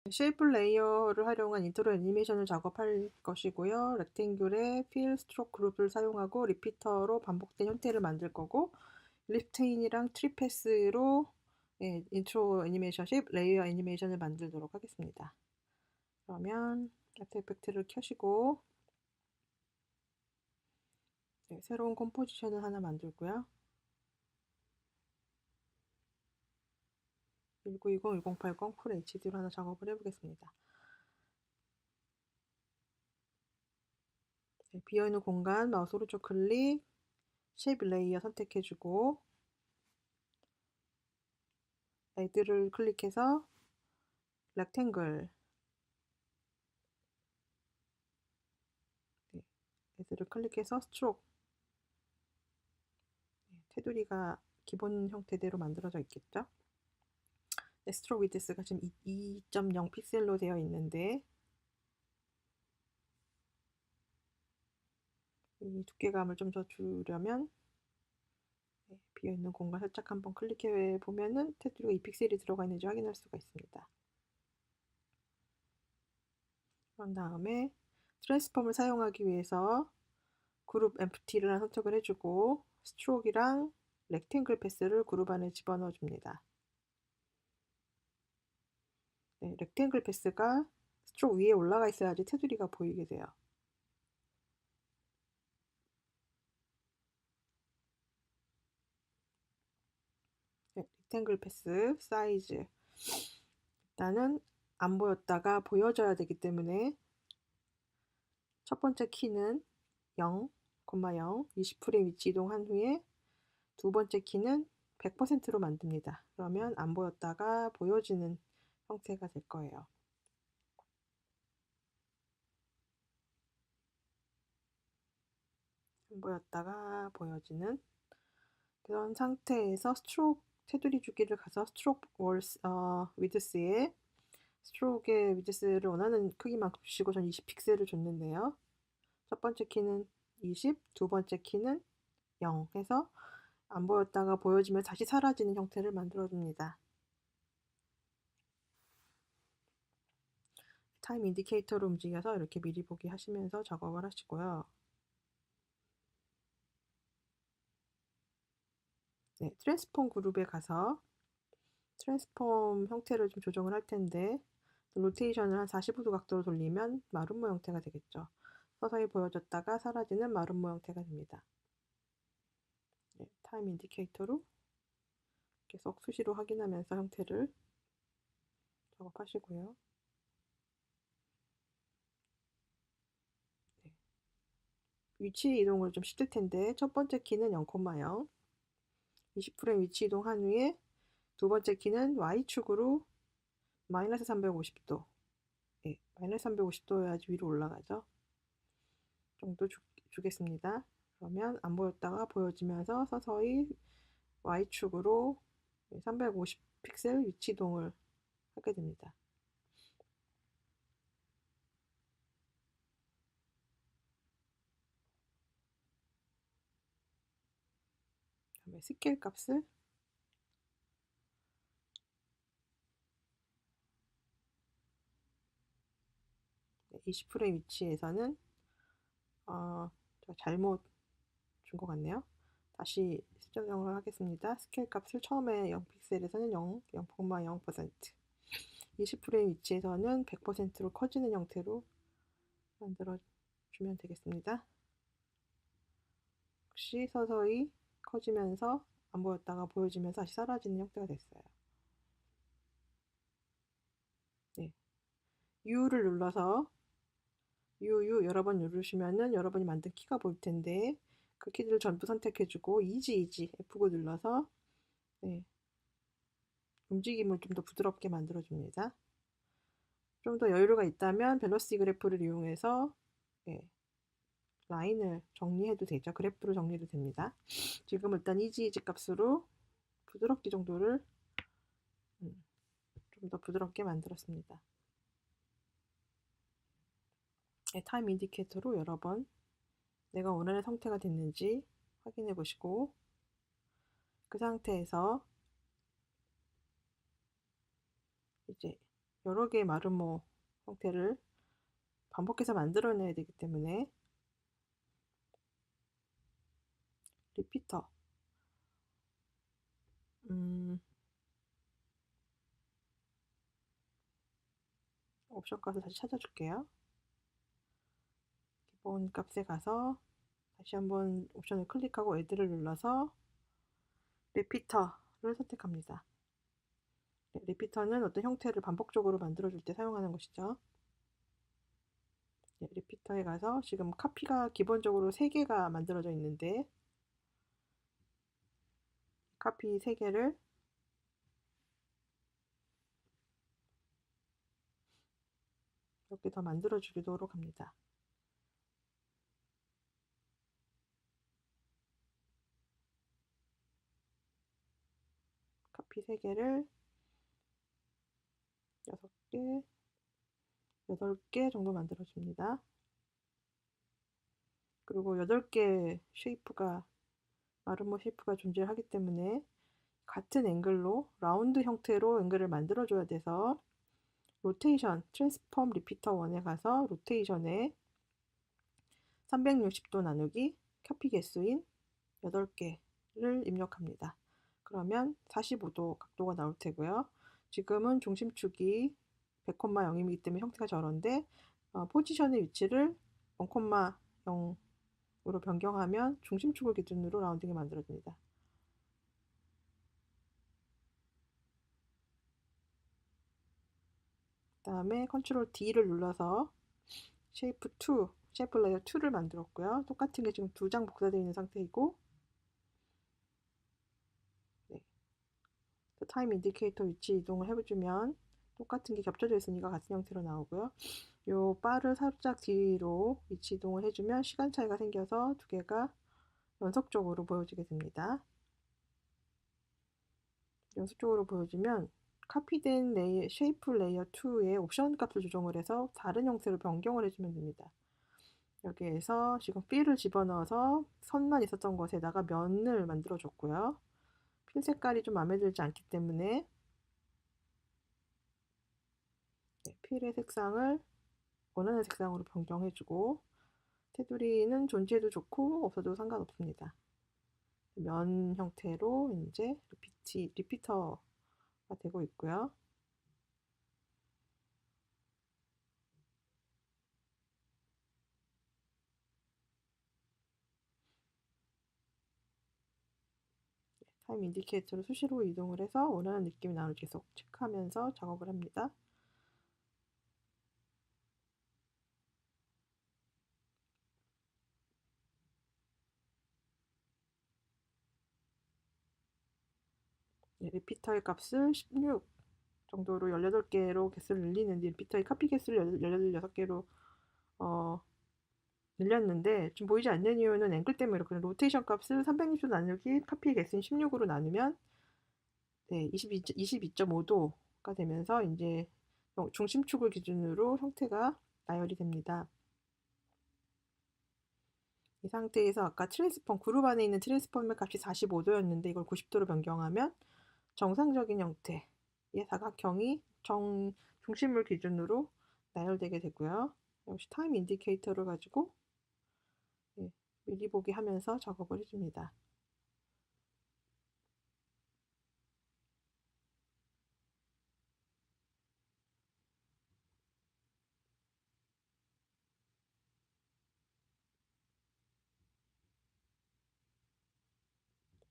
쉐이프 레이어를 활용한 인트로 애니메이션을 작업할 것이고요. 렉탱귤의 필 스트로크 그룹을 사용하고 리피터로 반복된 형태를 만들 거고, 리프트인이랑 트리패스로 인트로 애니메이션, 쉐이프 레이어 애니메이션을 만들도록 하겠습니다. 그러면 애프터 이펙트를 켜시고 새로운 컴포지션을 하나 만들고요. 1920-1080 풀 HD로 하나 작업을 해보겠습니다. 비어있는 공간 마우스 오른쪽 클릭, 쉐이프 레이어 선택해주고 애드를 클릭해서 렉탱글, 애드를 클릭해서 스트로크, 테두리가 기본 형태대로 만들어져 있겠죠. 스트로크 위드스가 지금 2.0 픽셀로 되어 있는데 이 두께감을 좀 더 주려면 비어있는 공간 살짝 한번 클릭해 보면은 테두리가 2픽셀이 들어가 있는지 확인할 수가 있습니다. 그런 다음에 트랜스폼을 사용하기 위해서 그룹 엠프티를 선택을 해주고 스트로크랑 렉탱글 패스를 그룹 안에 집어넣어 줍니다. 렉탱글 패스가 스트로크 위에 올라가 있어야지 테두리가 보이게 돼요. 렉탱글 패스 사이즈 일단은 안 보였다가 보여져야 되기 때문에 첫 번째 키는 0, 0, 20프레임 위치 이동한 후에 두 번째 키는 100%로 만듭니다. 그러면 안 보였다가 보여지는 형태가 될 거예요. 안 보였다가 보여지는 그런 상태에서 스트로크 테두리 주기를 가서 스트로크 위드스에 스트로크의 위드스를 원하는 크기만큼 주시고 전 20픽셀을 줬는데요. 첫 번째 키는 20, 두 번째 키는 0 해서 안 보였다가 보여지면 다시 사라지는 형태를 만들어줍니다. 타임 인디케이터로 움직여서 이렇게 미리 보기 하시면서 작업을 하시고요. 트랜스폼 그룹에 가서 트랜스폼 형태를 좀 조정을 할 텐데 로테이션을 한 45도 각도로 돌리면 마름모 형태가 되겠죠. 서서히 보여졌다가 사라지는 마름모 형태가 됩니다. 타임 인디케이터로 계속 수시로 확인하면서 형태를 작업하시고요. 위치 이동을 좀 시킬 텐데 첫 번째 키는 0,0 20프레임 위치 이동한 후에 두 번째 키는 Y축으로 마이너스 350도 마이너스 350도여야지 위로 올라가죠. 정도 주겠습니다. 그러면 안 보였다가 보여지면서 서서히 Y축으로 350 픽셀 위치 이동을 하게 됩니다. 그다음에 스케일 값을 20프레임 위치에서는 잘못 준 것 같네요. 다시 수정을 하겠습니다. 스케일 값을 처음에 0픽셀에서는 0, 0,0%, 20프레임 위치에서는 100%로 커지는 형태로 만들어주면 되겠습니다. 역시 서서히 커지면서 안 보였다가 보여지면서 다시 사라지는 형태가 됐어요. U를 눌러서 U 여러 번 누르시면은 여러분이 만든 키가 보일 텐데 그 키들을 전부 선택해주고 이지 F9 눌러서 움직임을 좀 더 부드럽게 만들어줍니다. 좀 더 여유가 있다면 벨로시티 그래프를 이용해서 라인을 정리해도 되죠. 그래프로 정리해도 됩니다. 지금 일단 이지 값으로 부드럽게 정도를 좀 더 부드럽게 만들었습니다. 타임 인디케이터로 여러 번 내가 원하는 형태가 됐는지 확인해 보시고 그 상태에서 이제 여러 개의 마름모 형태를 반복해서 만들어내야 되기 때문에 리피터 옵션 값을 다시 찾아줄게요. 기본 값에 가서 다시 한번 옵션을 클릭하고 애드를 눌러서 리피터를 선택합니다. 네, 리피터는 어떤 형태를 반복적으로 만들어줄 때 사용하는 것이죠. 네, 리피터에 가서 지금 카피가 기본적으로 3개가 만들어져 있는데 카피 3개를 몇 개 더 만들어 주도록 합니다. 카피 3개를 6개, 8개 정도 만들어 줍니다. 그리고 8개 쉐이프가 마름모 쉐이프가 존재하기 때문에 같은 앵글로 라운드 형태로 앵글을 만들어 줘야 돼서 로테이션 트랜스폼 리피터 1에 가서 로테이션에 360도 나누기 카피 개수인 8개를 입력합니다. 그러면 45도 각도가 나올 테고요. 지금은 중심축이 100,0이기 때문에 형태가 저런데 포지션의 위치를 1,0으로 변경하면 중심축을 기준으로 라운딩이 만들어집니다. 그 다음에 컨트롤 D를 눌러서 쉐이프 레이어 2를 만들었고요. 똑같은 게 지금 2장 복사되어 있는 상태이고 네. 타임 인디케이터 위치 이동을 해주면 똑같은 게 겹쳐져 있으니까 같은 형태로 나오고요. 요 바를 살짝 뒤로 위치 이동을 해주면 시간 차이가 생겨서 2개가 연속적으로 보여지게 됩니다. 연속적으로 보여지면 카피된 쉐이프 레이어 2의 옵션 값을 조정을 해서 다른 형태로 변경을 해주면 됩니다. 여기에서 지금 필을 집어넣어서 선만 있었던 것에다가 면을 만들어 줬고요. 필 색깔이 좀 마음에 들지 않기 때문에 필의 색상을 원하는 색상으로 변경해주고 테두리는 존재해도 좋고 없어도 상관없습니다. 면 형태로 이제 리피터가 되고 있고요. 타임 인디케이터를 수시로 이동을 해서 원하는 느낌이 나오는지 계속 체크하면서 작업을 합니다. 리피터의 값을 16 정도로 18개로 개수를 늘리는데 리피터의 카피 개수를 16개로 늘렸는데 좀 보이지 않는 이유는 앵글 때문에 그렇거든요. 로테이션 값을 360도 나누기 카피 개수인 16으로 나누면 네, 22.5도가 되면서 이제 중심축을 기준으로 형태가 나열이 됩니다. 이 상태에서 아까 그룹 안에 있는 트랜스폼의 값이 45도였는데 이걸 90도로 변경하면 정상적인 형태의 사각형이 중심을 기준으로 나열되게 되고요. 역시 타임 인디케이터를 가지고 미리 보기 하면서 작업을 해줍니다.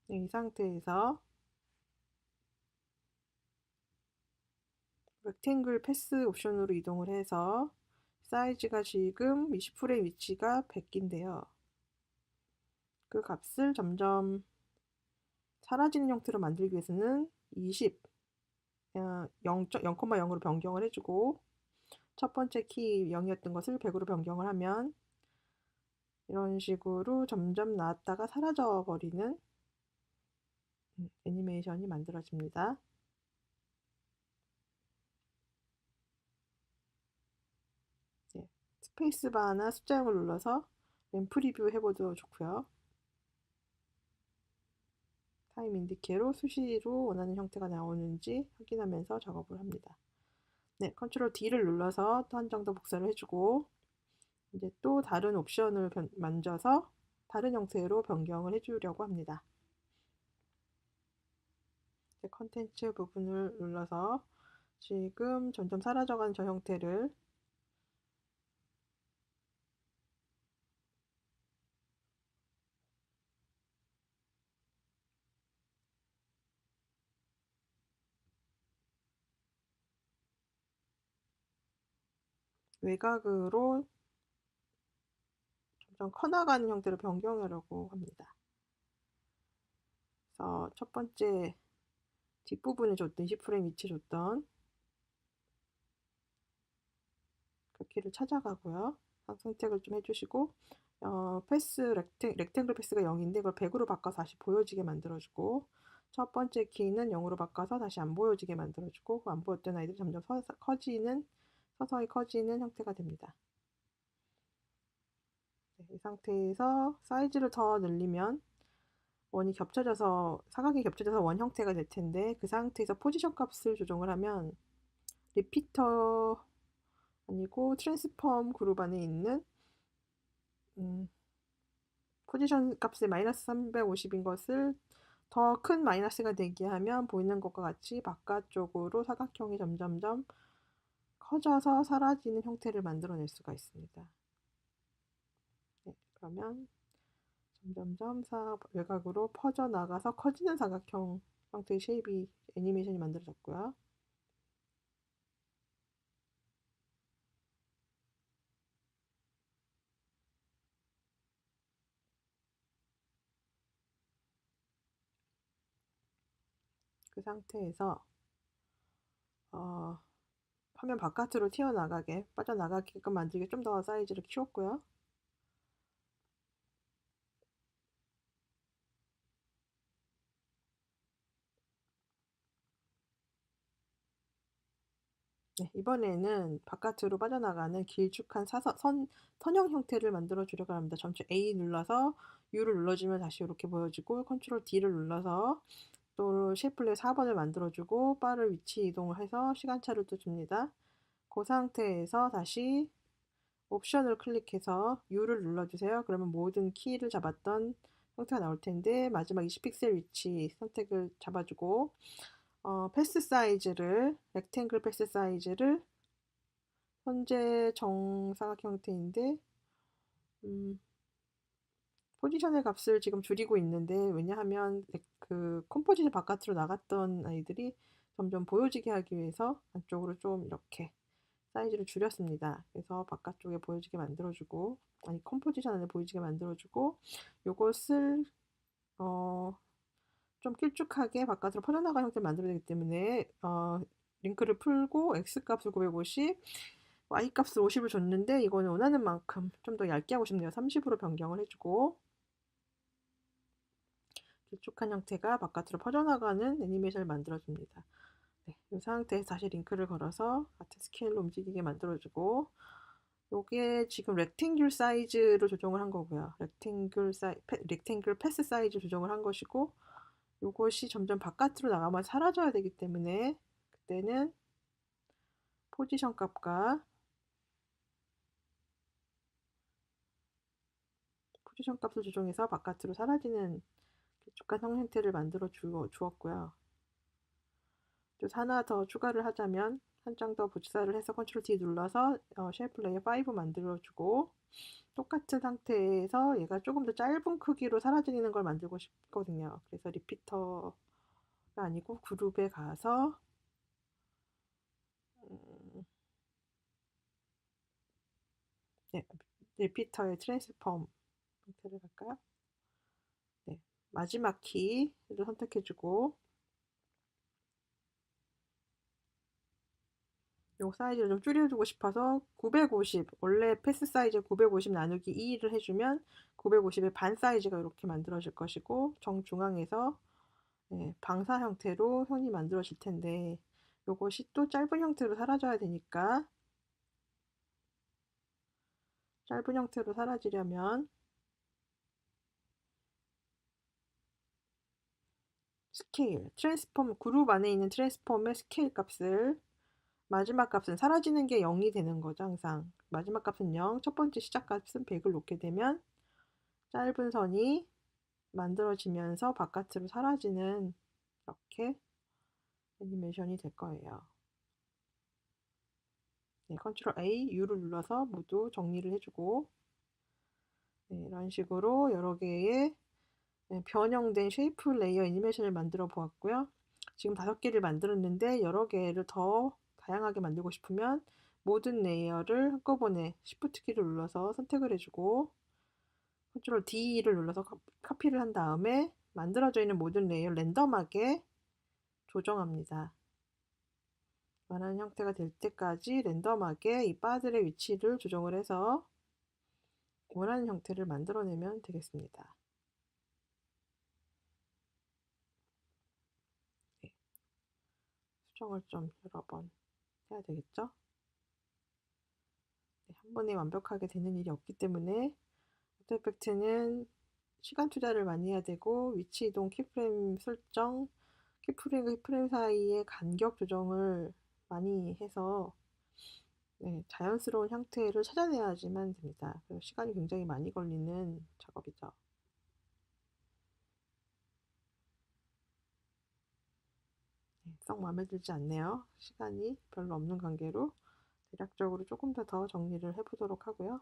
이 상태에서 렉탱글 패스 옵션으로 이동을 해서 사이즈가 지금 20프레임 위치가 100인데요. 그 값을 점점 사라지는 형태로 만들기 위해서는 0.0으로 변경을 해주고 첫 번째 키 0이었던 것을 100으로 변경을 하면 이런 식으로 점점 나왔다가 사라져 버리는 애니메이션이 만들어집니다. 네, 스페이스바나 숫자형을 눌러서 램프 리뷰 해보도 좋고요. 타임 인디케로 수시로 원하는 형태가 나오는지 확인하면서 작업을 합니다. 네, 컨트롤 D를 눌러서 또 한 장 더 복사를 해주고 이제 또 다른 옵션을 만져서 다른 형태로 변경을 해주려고 합니다. 컨텐츠 부분을 눌러서 지금 점점 사라져가는 저 형태를 외곽으로 점점 커나가는 형태로 변경하려고 합니다. 그래서 첫 번째 뒷부분에 줬던 20프레임 위치에 줬던 그 키를 찾아가고요. 선택을 좀 해주시고 패스 렉탱글 패스가 0인데 그걸 100으로 바꿔서 다시 보여지게 만들어주고 첫 번째 키는 0으로 바꿔서 다시 안 보여지게 만들어주고 안 보였던 아이들이 점점 서서히 커지는 형태가 됩니다. 네, 이 상태에서 사이즈를 더 늘리면 원이 겹쳐져서 사각이 겹쳐져서 원 형태가 될 텐데 그 상태에서 포지션 값을 조정을 하면 리피터 아니고 트랜스폼 그룹 안에 있는 포지션 값의 마이너스 350인 것을 더 큰 마이너스가 되게 하면 보이는 것과 같이 바깥쪽으로 사각형이 점점점 커져서 사라지는 형태를 만들어낼 수가 있습니다. 네, 그러면 점점점 외곽으로 퍼져나가서 커지는 사각형 형태의 애니메이션이 만들어졌고요. 그 상태에서 화면 바깥으로 빠져나가게끔 만들기 좀 더 사이즈를 키웠고요. 네, 이번에는 바깥으로 빠져나가는 길쭉한 선형 형태를 만들어 주려고 합니다. 점추 A 눌러서 U를 눌러주면 다시 이렇게 보여지고 컨트롤 D를 눌러서 또 쉐이플레이 4번을 만들어주고 바를 위치 이동을 해서 시간차를 또 줍니다. 그 상태에서 다시 옵션을 클릭해서 U를 눌러주세요. 그러면 모든 키를 잡았던 형태가 나올 텐데 마지막 20픽셀 위치 선택을 잡아주고 패스 사이즈를 렉탱글 패스 사이즈를 현재 정사각 형태인데 포지션의 값을 지금 줄이고 있는데 왜냐하면 그 컴포지션 바깥으로 나갔던 아이들이 점점 보여지게 하기 위해서 안쪽으로 좀 이렇게 사이즈를 줄였습니다. 그래서 바깥쪽에 보여지게 만들어주고 아니 컴포지션 안에 보여지게 만들어주고 요것을 좀 길쭉하게 바깥으로 퍼져나가는 형태를 만들어야 되기 때문에 링크를 풀고 X값을 950 Y값을 50을 줬는데 이거는 원하는 만큼 좀 더 얇게 하고 싶네요. 30으로 변경을 해주고 길쭉한 형태가 바깥으로 퍼져나가는 애니메이션을 만들어줍니다. 네, 이 상태에서 다시 링크를 걸어서 같은 스케일로 움직이게 만들어주고 요게 지금 렉탱귤 사이즈로 조정을 한 거고요. 렉탱귤 패스 사이즈 조정을 한 것이고 요것이 점점 바깥으로 나가면 사라져야 되기 때문에 그때는 포지션 값과 포지션 값을 조정해서 바깥으로 사라지는 길쭉한 형태를 만들어 주었고요. 또 하나 더 추가를 하자면 한 장 더 복사를 해서 컨트롤 D 눌러서 쉐이프 레이어 5 만들어주고 똑같은 상태에서 얘가 조금 더 짧은 크기로 사라지는 걸 만들고 싶거든요. 그래서 리피터가 아니고 그룹에 가서 네, 리피터의 트랜스폼 형태를 갈까요? 네, 마지막 키를 선택해주고 요 사이즈를 좀 줄여주고 싶어서 950 원래 패스 사이즈 950 나누기 2를 해주면 950의 반 사이즈가 이렇게 만들어질 것이고 정중앙에서 네, 방사 형태로 현이 만들어질 텐데 요것이 또 짧은 형태로 사라져야 되니까 짧은 형태로 사라지려면 스케일, 트랜스폼 그룹 안에 있는 트랜스폼의 스케일 값을 마지막 값은 사라지는 게 0이 되는 거죠, 항상. 마지막 값은 0, 첫 번째 시작 값은 100을 놓게 되면 짧은 선이 만들어지면서 바깥으로 사라지는 이렇게 애니메이션이 될 거예요. 네, 컨트롤 A, U를 눌러서 모두 정리를 해주고, 네, 이런 식으로 여러 개의 변형된 쉐이프 레이어 애니메이션을 만들어 보았고요. 지금 5개를 만들었는데 여러 개를 더 다양하게 만들고 싶으면 모든 레이어를 한꺼번에 Shift 키를 눌러서 선택을 해주고 컨트롤 D를 눌러서 카피를 한 다음에 만들어져 있는 모든 레이어를 랜덤하게 조정합니다. 원하는 형태가 될 때까지 랜덤하게 이 바들의 위치를 조정을 해서 원하는 형태를 만들어내면 되겠습니다. 네, 수정을 좀 여러 번 해야 되겠죠? 네, 한 번에 완벽하게 되는 일이 없기 때문에 애프터 이펙트는 시간 투자를 많이 해야 되고 위치 이동, 키프레임 설정, 키프레임과 키프레임 사이의 간격 조정을 많이 해서 네, 자연스러운 형태를 찾아내야지만 됩니다. 그래서 시간이 굉장히 많이 걸리는 작업이죠. 네, 썩 마음에 들지 않네요. 시간이 별로 없는 관계로 대략적으로 조금 더 정리를 해보도록 하고요.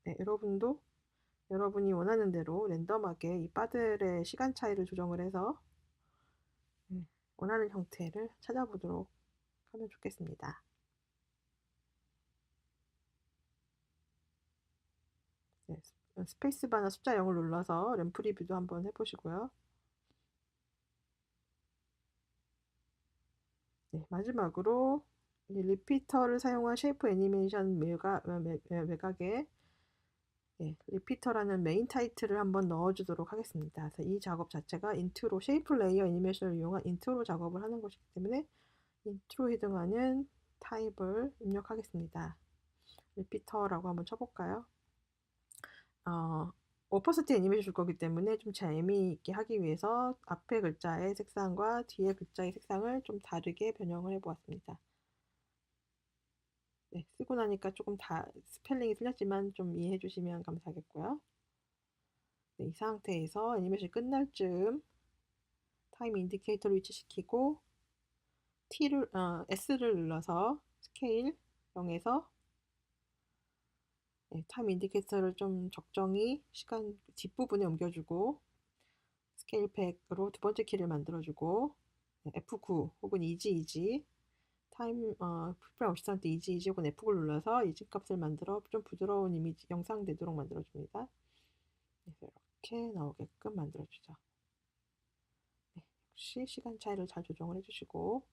네, 여러분도 여러분이 원하는 대로 랜덤하게 이 바들의 시간 차이를 조정을 해서 원하는 형태를 찾아보도록 하면 좋겠습니다. 네, 스페이스바나 숫자 0을 눌러서 램프 리뷰도 한번 해보시고요. 네, 마지막으로 리피터를 사용한 쉐이프 애니메이션 매각에 리피터라는 메인 타이틀을 한번 넣어주도록 하겠습니다. 그래서 이 작업 자체가 인트로, 쉐이프 레이어 애니메이션을 이용한 인트로 작업을 하는 것이기 때문에 인트로에 해당하는 타입을 입력하겠습니다. 리피터라고 한번 쳐볼까요? 오퍼시티 애니메이션 줄 거기 때문에 좀 재미있게 하기 위해서 앞에 글자의 색상과 뒤에 글자의 색상을 좀 다르게 변형을 해보았습니다. 네, 쓰고 나니까 조금 다 스펠링이 틀렸지만 좀 이해해 주시면 감사하겠고요. 네, 이 상태에서 애니메이션이 끝날 즈음 타임 인디케이터를 위치시키고 S를 눌러서 스케일 0에서 타임 인디케이터를 좀 적정히 시간 뒷부분에 옮겨주고 스케일 100으로 두 번째 키를 만들어주고 F9 혹은 EG 타임 프레임 50cm EG 혹은 F9를 눌러서 EG 값을 만들어 좀 부드러운 이미지 영상 되도록 만들어줍니다. 그래서 이렇게 나오게끔 만들어주죠. 네, 역시 시간 차이를 잘 조정을 해주시고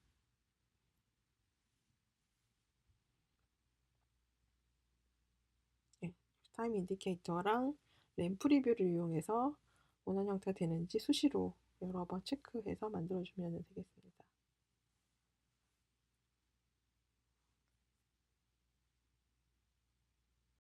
네, 타임 인디케이터랑 램프 리뷰를 이용해서 원하는 형태가 되는지 수시로 여러 번 체크해서 만들어주면 되겠습니다.